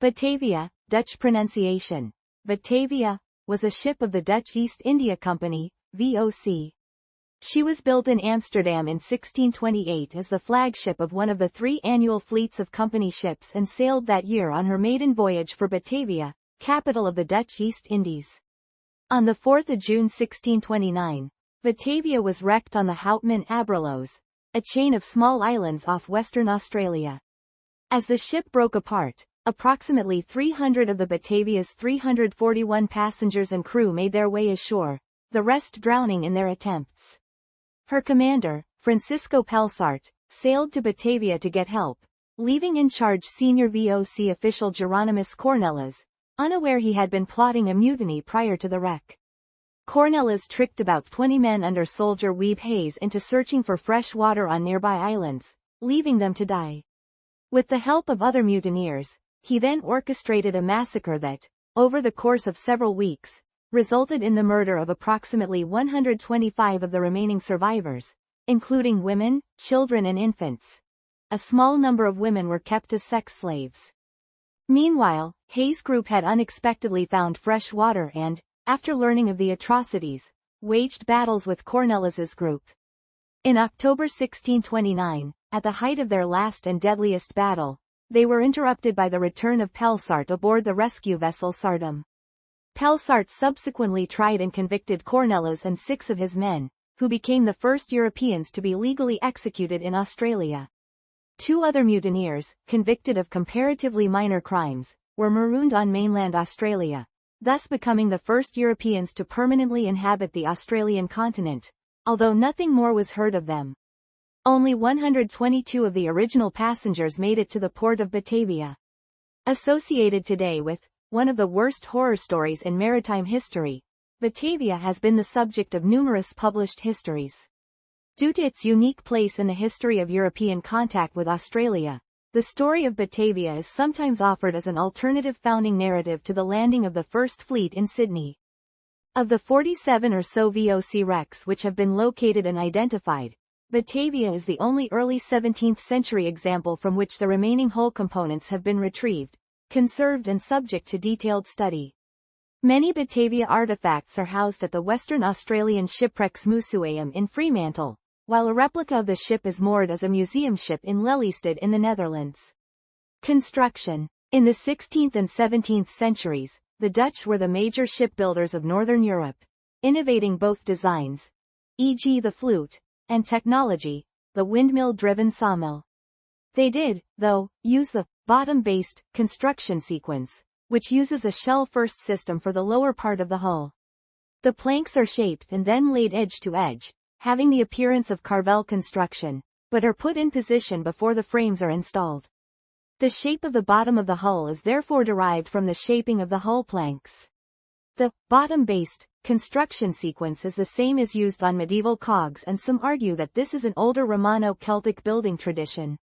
Batavia, Dutch pronunciation. Batavia, was a ship of the Dutch East India Company, VOC. She was built in Amsterdam in 1628 as the flagship of one of the 3 annual fleets of company ships and sailed that year on her maiden voyage for Batavia, capital of the Dutch East Indies. On 4 June 1629, Batavia was wrecked on the Houtman Abrolhos, a chain of small islands off Western Australia. As the ship broke apart, approximately 300 of the Batavia's 341 passengers and crew made their way ashore, the rest drowning in their attempts. Her commander, Francisco Pelsart, sailed to Batavia to get help, leaving in charge senior VOC official Jeronimus Cornelisz, unaware he had been plotting a mutiny prior to the wreck. Cornelisz tricked about 20 men under soldier Weeb Hayes into searching for fresh water on nearby islands, leaving them to die. With the help of other mutineers, he then orchestrated a massacre that, over the course of several weeks, resulted in the murder of approximately 125 of the remaining survivors, including women, children and infants. A small number of women were kept as sex slaves. Meanwhile, Hayes' group had unexpectedly found fresh water and, after learning of the atrocities, waged battles with Cornelisz's group. In October 1629, at the height of their last and deadliest battle, they were interrupted by the return of Pelsart aboard the rescue vessel Sardam. Pelsart subsequently tried and convicted Cornelisz and 6 of his men, who became the first Europeans to be legally executed in Australia. 2 other mutineers, convicted of comparatively minor crimes, were marooned on mainland Australia, thus becoming the first Europeans to permanently inhabit the Australian continent, although nothing more was heard of them. Only 122 of the original passengers made it to the port of Batavia. Associated today with one of the worst horror stories in maritime history, Batavia has been the subject of numerous published histories. Due to its unique place in the history of European contact with Australia, the story of Batavia is sometimes offered as an alternative founding narrative to the landing of the First Fleet in Sydney. Of the 47 or so VOC wrecks which have been located and identified, Batavia is the only early 17th century example from which the remaining hull components have been retrieved, conserved and subject to detailed study. Many Batavia artifacts are housed at the Western Australian Shipwrecks Museum in Fremantle, while a replica of the ship is moored as a museum ship in Lelystad in the Netherlands. Construction. In the 16th and 17th centuries, the Dutch were the major shipbuilders of Northern Europe, innovating both designs, e.g. the flute, and technology, the windmill-driven sawmill. They did, though, use the bottom-based construction sequence, which uses a shell-first system for the lower part of the hull. The planks are shaped and then laid edge to edge, having the appearance of carvel construction, but are put in position before the frames are installed. The shape of the bottom of the hull is therefore derived from the shaping of the hull planks. The bottom-based construction sequence is the same as used on medieval cogs, and some argue that this is an older Romano-Celtic building tradition.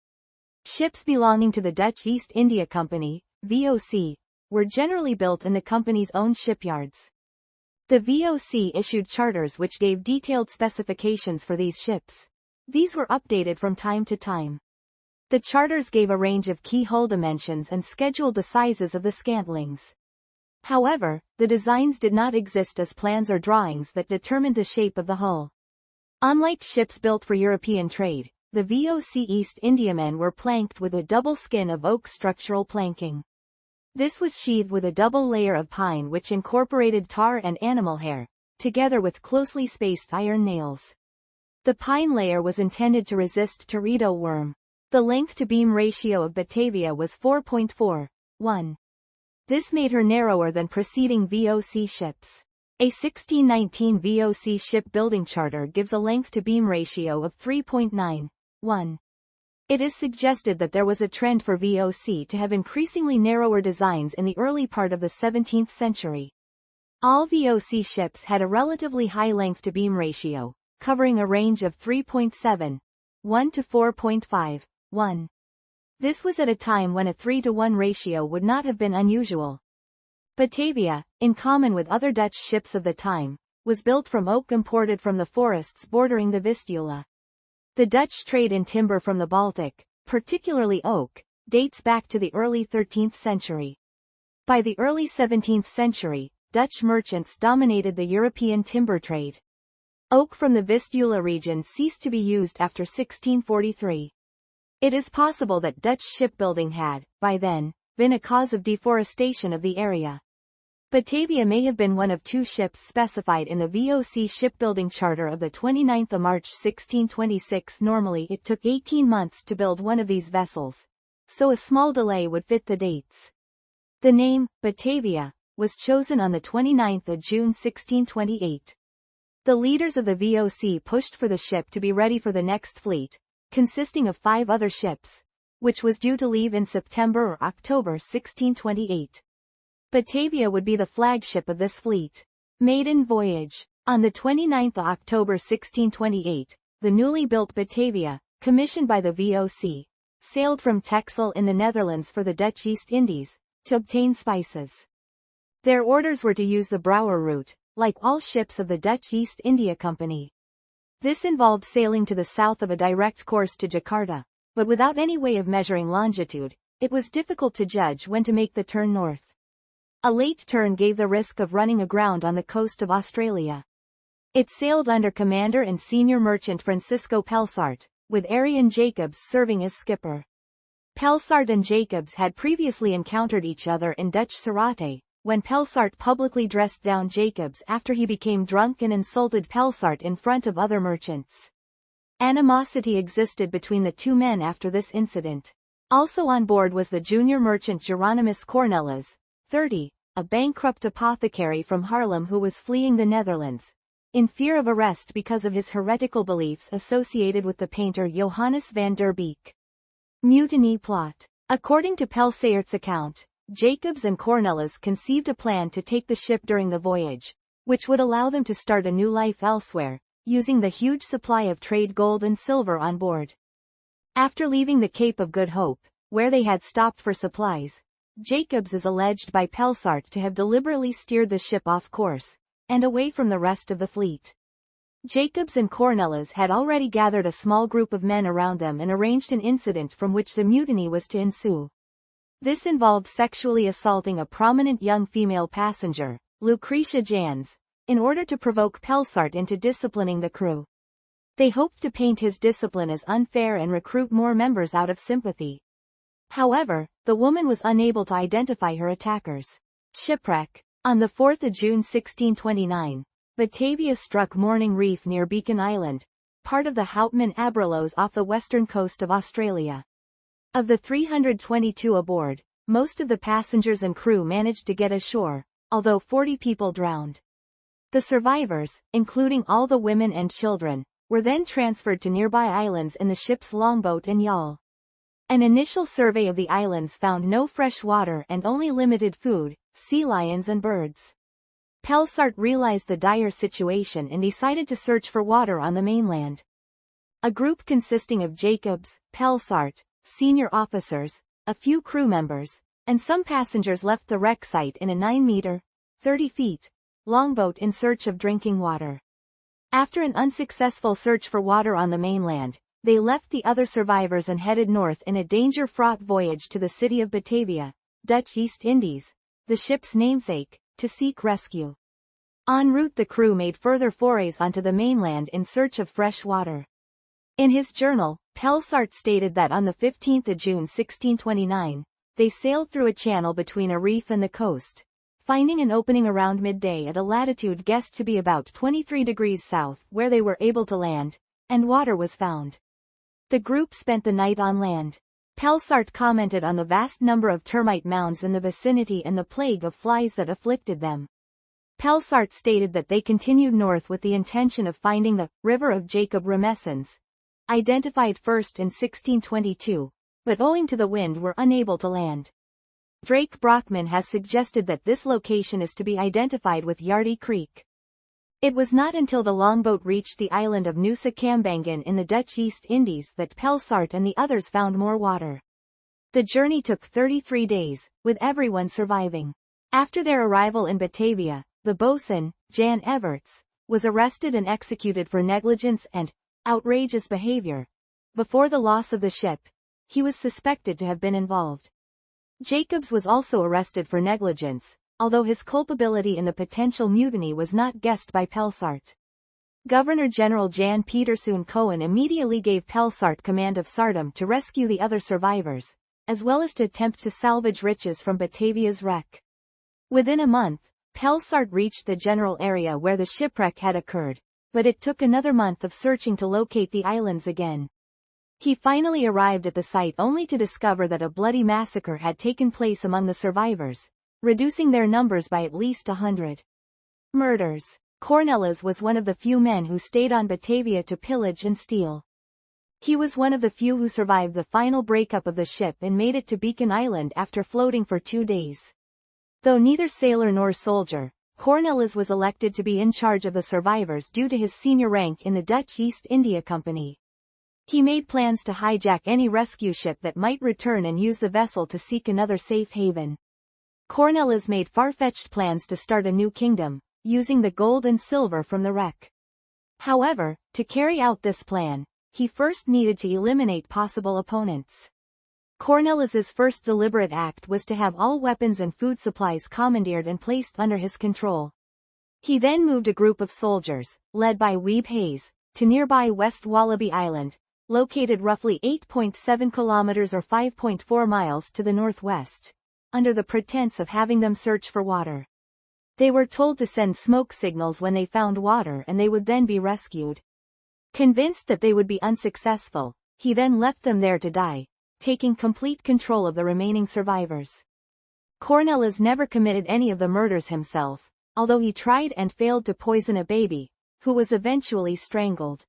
Ships belonging to the Dutch East India Company, VOC, were generally built in the company's own shipyards. The VOC issued charters which gave detailed specifications for these ships. These were updated from time to time. The charters gave a range of key hull dimensions and scheduled the sizes of the scantlings. However, the designs did not exist as plans or drawings that determined the shape of the hull. Unlike ships built for European trade, the VOC East Indiamen were planked with a double skin of oak structural planking. This was sheathed with a double layer of pine which incorporated tar and animal hair, together with closely spaced iron nails. The pine layer was intended to resist teredo worm. The length-to-beam ratio of Batavia was 4.41. This made her narrower than preceding VOC ships. A 1619 VOC shipbuilding charter gives a length-to-beam ratio of 3.91. It is suggested that there was a trend for VOC to have increasingly narrower designs in the early part of the 17th century. All VOC ships had a relatively high length-to-beam ratio, covering a range of 3.71 to 4.51. This was at a time when a 3-to-1 ratio would not have been unusual. Batavia, in common with other Dutch ships of the time, was built from oak imported from the forests bordering the Vistula. The Dutch trade in timber from the Baltic, particularly oak, dates back to the early 13th century. By the early 17th century, Dutch merchants dominated the European timber trade. Oak from the Vistula region ceased to be used after 1643. It is possible that Dutch shipbuilding had, by then, been a cause of deforestation of the area. Batavia may have been one of two ships specified in the VOC shipbuilding charter of the 29th of March 1626. Normally it took 18 months to build one of these vessels, so a small delay would fit the dates. The name, Batavia, was chosen on the 29th of June 1628. The leaders of the VOC pushed for the ship to be ready for the next fleet, consisting of 5 other ships, which was due to leave in September or October 1628. Batavia would be the flagship of this fleet. Maiden voyage. On the 29th of October 1628, the newly built Batavia, commissioned by the VOC, sailed from Texel in the Netherlands for the Dutch East Indies, to obtain spices. Their orders were to use the Brouwer route, like all ships of the Dutch East India Company. This involved sailing to the south of a direct course to Jakarta, but without any way of measuring longitude, it was difficult to judge when to make the turn north. A late turn gave the risk of running aground on the coast of Australia. It sailed under commander and senior merchant Francisco Pelsart, with Arian Jacobsz serving as skipper. Pelsart and Jacobsz had previously encountered each other in Dutch Sorate, when Pelsart publicly dressed down Jacobsz after he became drunk and insulted Pelsart in front of other merchants. Animosity existed between the two men after this incident. Also on board was the junior merchant Jeronimus Cornelisz, 30, a bankrupt apothecary from Haarlem who was fleeing the Netherlands, in fear of arrest because of his heretical beliefs associated with the painter Johannes van der Beek. Mutiny plot. According to Pelsaert's account, Jacobsz and Cornelisz conceived a plan to take the ship during the voyage, which would allow them to start a new life elsewhere, using the huge supply of trade gold and silver on board. After leaving the Cape of Good Hope, where they had stopped for supplies, Jacobsz is alleged by Pelsart to have deliberately steered the ship off course, and away from the rest of the fleet. Jacobsz and Cornelisz had already gathered a small group of men around them and arranged an incident from which the mutiny was to ensue. This involved sexually assaulting a prominent young female passenger, Lucretia Jans, in order to provoke Pelsart into disciplining the crew. They hoped to paint his discipline as unfair and recruit more members out of sympathy. However, the woman was unable to identify her attackers. Shipwreck. On the 4th of June 1629, Batavia struck Morning Reef near Beacon Island, part of the Houtman Abrolhos off the western coast of Australia. Of the 322 aboard, most of the passengers and crew managed to get ashore, although 40 people drowned. The survivors, including all the women and children, were then transferred to nearby islands in the ship's longboat and yawl. An initial survey of the islands found no fresh water and only limited food, sea lions and birds. Pelsart realized the dire situation and decided to search for water on the mainland. A group consisting of Jacobsz, Pelsart, senior officers, a few crew members, and some passengers left the wreck site in a 9-meter, 30 feet, longboat in search of drinking water. After an unsuccessful search for water on the mainland, they left the other survivors and headed north in a danger-fraught voyage to the city of Batavia, Dutch East Indies, the ship's namesake, to seek rescue. En route the crew made further forays onto the mainland in search of fresh water. In his journal, Pelsart stated that on the 15th of June 1629, they sailed through a channel between a reef and the coast, finding an opening around midday at a latitude guessed to be about 23 degrees south where they were able to land, and water was found. The group spent the night on land. Pelsart commented on the vast number of termite mounds in the vicinity and the plague of flies that afflicted them. Pelsart stated that they continued north with the intention of finding the River of Jacobsz, identified first in 1622, but owing to the wind were unable to land. Drake Brockman has suggested that this location is to be identified with Yardie Creek. It was not until the longboat reached the island of Nusa Kambangan in the Dutch East Indies that Pelsart and the others found more water. The journey took 33 days, with everyone surviving. After their arrival in Batavia, the boatswain, Jan Everts, was arrested and executed for negligence and outrageous behavior. Before the loss of the ship, he was suspected to have been involved. Jacobsz was also arrested for negligence, although his culpability in the potential mutiny was not guessed by Pelsart. Governor-General Jan Pieterszoon Cohen immediately gave Pelsart command of Sardam to rescue the other survivors, as well as to attempt to salvage riches from Batavia's wreck. Within a month, Pelsart reached the general area where the shipwreck had occurred, but it took another month of searching to locate the islands again. He finally arrived at the site only to discover that a bloody massacre had taken place among the survivors, reducing their numbers by at least 100. Murders. Cornelisz was one of the few men who stayed on Batavia to pillage and steal. He was one of the few who survived the final breakup of the ship and made it to Beacon Island after floating for 2 days. Though neither sailor nor soldier, Cornelisz was elected to be in charge of the survivors due to his senior rank in the Dutch East India Company. He made plans to hijack any rescue ship that might return and use the vessel to seek another safe haven. Cornelisz made far-fetched plans to start a new kingdom, using the gold and silver from the wreck. However, to carry out this plan, he first needed to eliminate possible opponents. Cornelisz's first deliberate act was to have all weapons and food supplies commandeered and placed under his control. He then moved a group of soldiers, led by Weeb Hayes, to nearby West Wallaby Island, located roughly 8.7 kilometers or 5.4 miles to the northwest, under the pretense of having them search for water. They were told to send smoke signals when they found water and they would then be rescued. Convinced that they would be unsuccessful, he then left them there to die, taking complete control of the remaining survivors. Cornelisz never committed any of the murders himself, although he tried and failed to poison a baby, who was eventually strangled.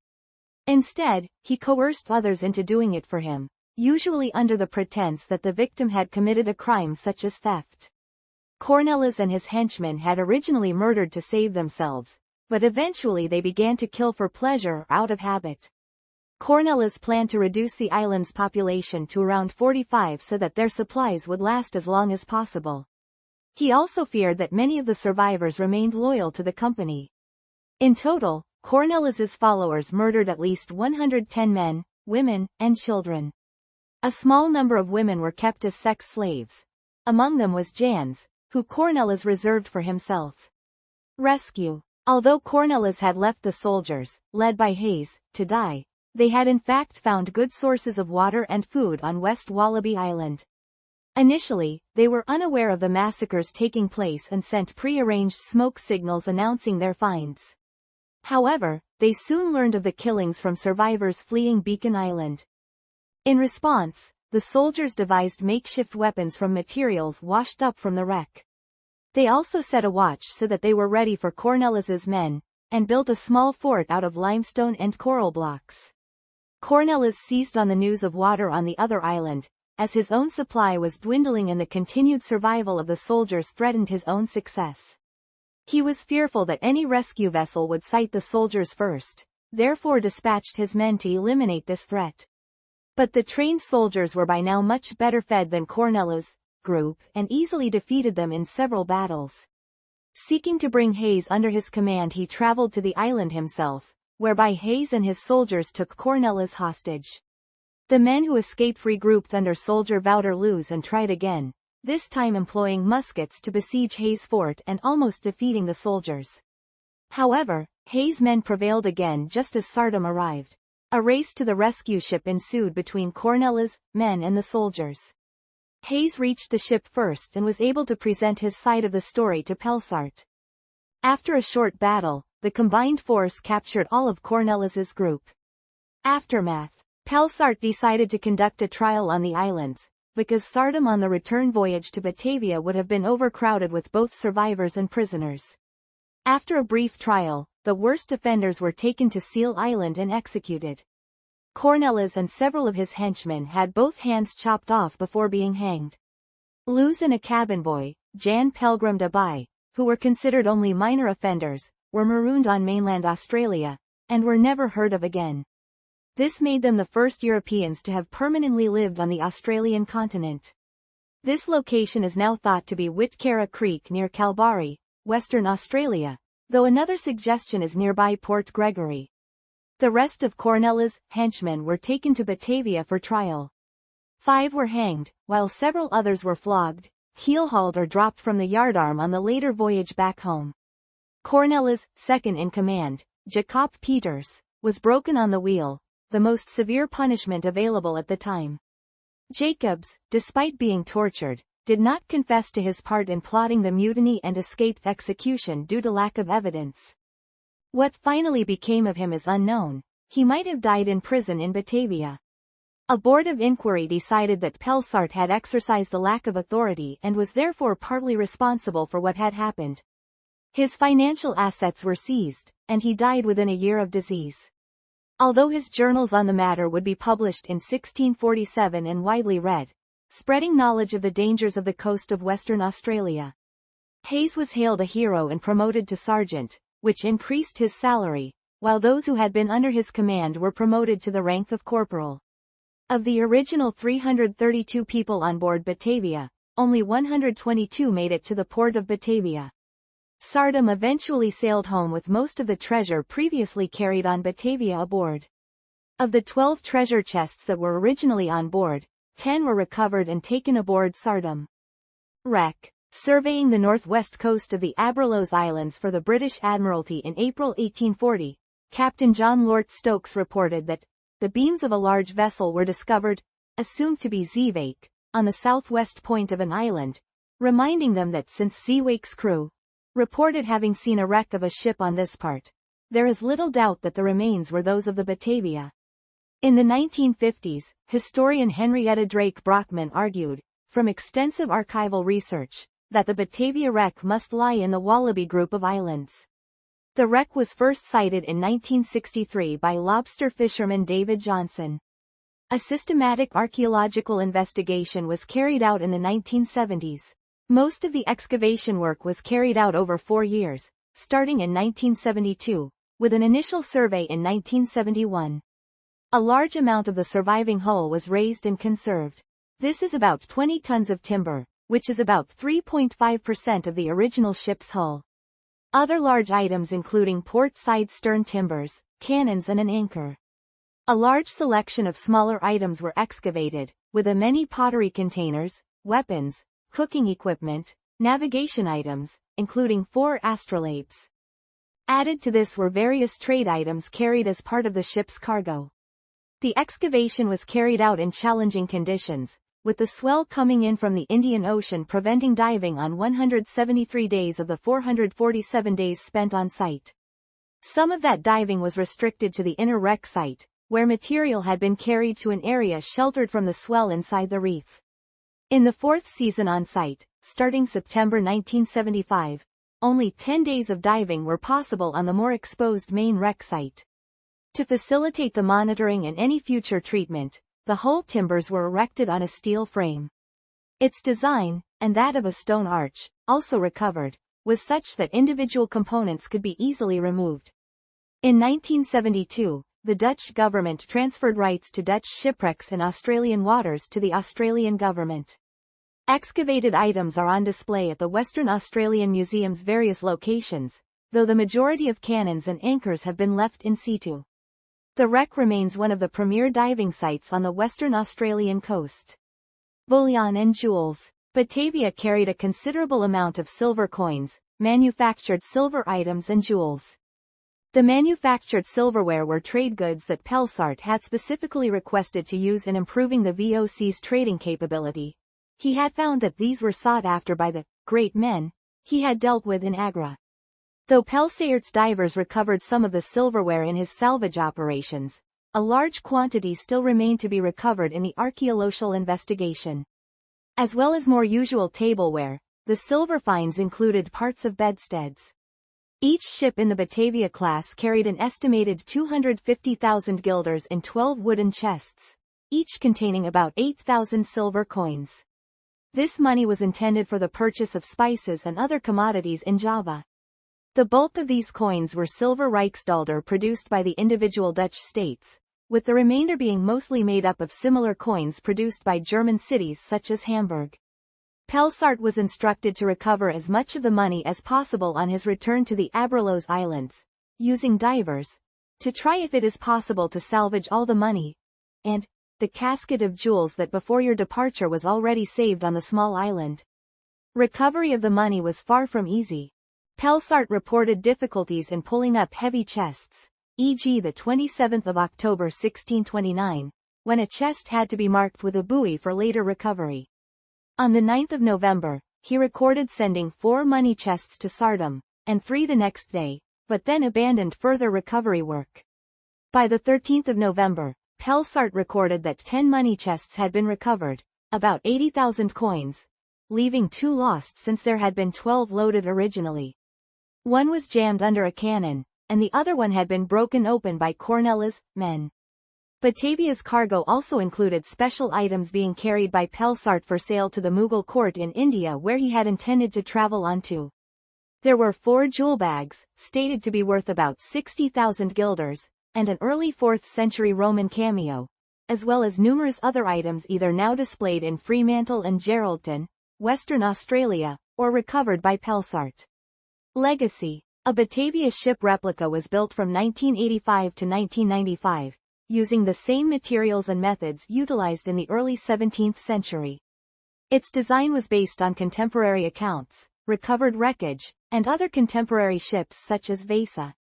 Instead, he coerced others into doing it for him, usually under the pretense that the victim had committed a crime such as theft. Cornelisz and his henchmen had originally murdered to save themselves, but eventually they began to kill for pleasure or out of habit. Cornelisz planned to reduce the island's population to around 45 so that their supplies would last as long as possible. He also feared that many of the survivors remained loyal to the company. In total, Cornelisz's followers murdered at least 110 men, women, and children. A small number of women were kept as sex slaves. Among them was Jans, who Cornelisz reserved for himself. Rescue. Although Cornelisz had left the soldiers, led by Hayes, to die, they had in fact found good sources of water and food on West Wallaby Island. Initially, they were unaware of the massacres taking place and sent pre-arranged smoke signals announcing their finds. However, they soon learned of the killings from survivors fleeing Beacon Island. In response, the soldiers devised makeshift weapons from materials washed up from the wreck. They also set a watch so that they were ready for Cornelisz's men, and built a small fort out of limestone and coral blocks. Cornelisz seized on the news of water on the other island, as his own supply was dwindling and the continued survival of the soldiers threatened his own success. He was fearful that any rescue vessel would sight the soldiers first, therefore dispatched his men to eliminate this threat. But the trained soldiers were by now much better fed than Cornelisz's group and easily defeated them in several battles. Seeking to bring Hayes under his command, he traveled to the island himself, whereby Hayes and his soldiers took Cornelisz hostage. The men who escaped regrouped under soldier Wouter Loos and tried again, this time employing muskets to besiege Hayes' fort and almost defeating the soldiers. However, Hayes' men prevailed again just as Sardam arrived. A race to the rescue ship ensued between Cornelisz's men and the soldiers. Hayes reached the ship first and was able to present his side of the story to Pelsart. After a short battle, the combined force captured all of Cornelisz's group. Aftermath. Pelsart decided to conduct a trial on the islands, because Sardam on the return voyage to Batavia would have been overcrowded with both survivors and prisoners. After a brief trial, the worst offenders were taken to Seal Island and executed. Cornelisz and several of his henchmen had both hands chopped off before being hanged. Loos and a cabin boy, Jan Pelgrim de Bai, who were considered only minor offenders, were marooned on mainland Australia, and were never heard of again. This made them the first Europeans to have permanently lived on the Australian continent. This location is now thought to be Witcara Creek near Kalbarri, Western Australia, though another suggestion is nearby Port Gregory. The rest of Cornelisz's henchmen were taken to Batavia for trial. 5 were hanged, while several others were flogged, keel-hauled or dropped from the yardarm on the later voyage back home. Cornelisz, second in command, Jacobsz, was broken on the wheel, the most severe punishment available at the time. Jacobsz, despite being tortured, did not confess to his part in plotting the mutiny and escaped execution due to lack of evidence. What finally became of him is unknown. He might have died in prison in Batavia. A board of inquiry decided that Pelsart had exercised a lack of authority and was therefore partly responsible for what had happened. His financial assets were seized, and he died within a year of disease. Although his journals on the matter would be published in 1647 and widely read, spreading knowledge of the dangers of the coast of Western Australia. Hayes was hailed a hero and promoted to sergeant, which increased his salary, while those who had been under his command were promoted to the rank of corporal. Of the original 332 people on board Batavia, only 122 made it to the port of Batavia. Sardam eventually sailed home with most of the treasure previously carried on Batavia aboard. Of the 12 treasure chests that were originally on board, 10 were recovered and taken aboard Sardam. Wreck. Surveying the northwest coast of the Abrolhos Islands for the British Admiralty in April 1840, Captain John Lort Stokes reported that the beams of a large vessel were discovered, assumed to be Zeewake, on the southwest point of an island, reminding them that since Zeewake's crew reported having seen a wreck of a ship on this part, there is little doubt that the remains were those of the Batavia. In the 1950s, historian Henrietta Drake Brockman argued, from extensive archival research, that the Batavia wreck must lie in the Wallaby group of islands. The wreck was first sighted in 1963 by lobster fisherman David Johnson. A systematic archaeological investigation was carried out in the 1970s. Most of the excavation work was carried out over 4 years, starting in 1972, with an initial survey in 1971. A large amount of the surviving hull was raised and conserved. This is about 20 tons of timber, which is about 3.5% of the original ship's hull. Other large items including port-side stern timbers, cannons and an anchor. A large selection of smaller items were excavated, with many pottery containers, weapons, cooking equipment, navigation items, including 4 astrolabes. Added to this were various trade items carried as part of the ship's cargo. The excavation was carried out in challenging conditions, with the swell coming in from the Indian Ocean preventing diving on 173 days of the 447 days spent on site. Some of that diving was restricted to the inner wreck site, where material had been carried to an area sheltered from the swell inside the reef. In the 4th season on site, starting September 1975, only 10 days of diving were possible on the more exposed main wreck site. To facilitate the monitoring and any future treatment, the hull timbers were erected on a steel frame. Its design, and that of a stone arch, also recovered, was such that individual components could be easily removed. In 1972, the Dutch government transferred rights to Dutch shipwrecks in Australian waters to the Australian government. Excavated items are on display at the Western Australian Museum's various locations, though the majority of cannons and anchors have been left in situ. The wreck remains one of the premier diving sites on the Western Australian coast. Bullion and jewels. Batavia carried a considerable amount of silver coins, manufactured silver items and jewels. The manufactured silverware were trade goods that Pelsart had specifically requested to use in improving the VOC's trading capability. He had found that these were sought after by the great men he had dealt with in Agra. Though Pelsart's divers recovered some of the silverware in his salvage operations, a large quantity still remained to be recovered in the archaeological investigation. As well as more usual tableware, the silver finds included parts of bedsteads. Each ship in the Batavia class carried an estimated 250,000 guilders in 12 wooden chests, each containing about 8,000 silver coins. This money was intended for the purchase of spices and other commodities in Java. The bulk of these coins were silver Rijksdaalder produced by the individual Dutch states, with the remainder being mostly made up of similar coins produced by German cities such as Hamburg. Pelsart was instructed to recover as much of the money as possible on his return to the Abrolhos Islands, using divers, to try if it is possible to salvage all the money, and, the casket of jewels that before your departure was already saved on the small island. Recovery of the money was far from easy. Pelsart reported difficulties in pulling up heavy chests, e.g. the 27th of October 1629, when a chest had to be marked with a buoy for later recovery. On the 9th of November, he recorded sending 4 money chests to Sardam, and 3 the next day, but then abandoned further recovery work. By the 13th of November, Pelsart recorded that 10 money chests had been recovered, about 80,000 coins, leaving 2 lost since there had been 12 loaded originally. One was jammed under a cannon, and the other one had been broken open by Cornelisz' men. Batavia's cargo also included special items being carried by Pelsart for sale to the Mughal court in India where he had intended to travel on to. There were 4 jewel bags, stated to be worth about 60,000 guilders, and an early 4th century Roman cameo, as well as numerous other items either now displayed in Fremantle and Geraldton, Western Australia, or recovered by Pelsart. Legacy. A Batavia ship replica was built from 1985 to 1995, using the same materials and methods utilized in the early 17th century. Its design was based on contemporary accounts, recovered wreckage, and other contemporary ships such as Vasa.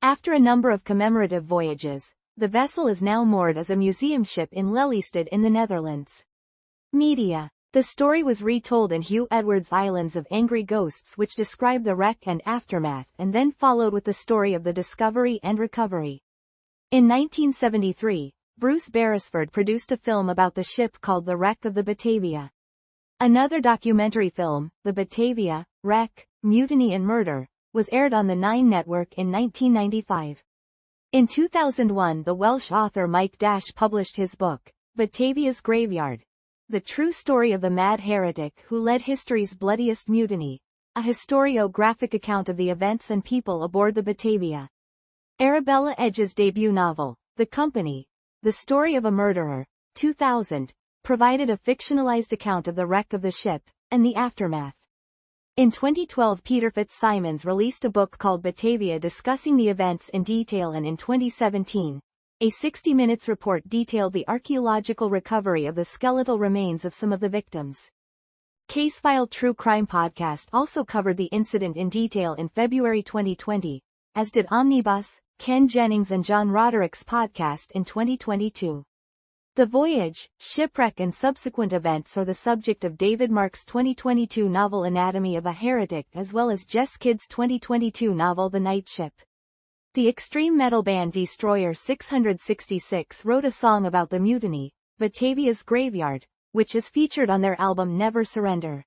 After a number of commemorative voyages, the vessel is now moored as a museum ship in Lelystad in the Netherlands. Media. The story was retold in Hugh Edwards' Islands of Angry Ghosts, which describe the wreck and aftermath and then followed with the story of the discovery and recovery. In 1973, Bruce Beresford produced a film about the ship called The Wreck of the Batavia. Another documentary film, The Batavia, Wreck, Mutiny and Murder, was aired on the 9 network in 1995. In 2001, the Welsh author Mike Dash published his book, Batavia's Graveyard, the true story of the mad heretic who led history's bloodiest mutiny, a historiographic account of the events and people aboard the Batavia. Arabella Edge's debut novel, The Company, The Story of a Murderer, 2000, provided a fictionalized account of the wreck of the ship, and the aftermath. In 2012, Peter Fitzsimons released a book called Batavia discussing the events in detail, and in 2017, a 60 Minutes report detailed the archaeological recovery of the skeletal remains of some of the victims. Casefile True Crime Podcast also covered the incident in detail in February 2020, as did Omnibus, Ken Jennings and John Roderick's podcast in 2022. The Voyage, Shipwreck and subsequent events are the subject of David Mark's 2022 novel Anatomy of a Heretic as well as Jess Kidd's 2022 novel The Night Ship. The extreme metal band Destroyer 666 wrote a song about the mutiny, Batavia's Graveyard, which is featured on their album Never Surrender.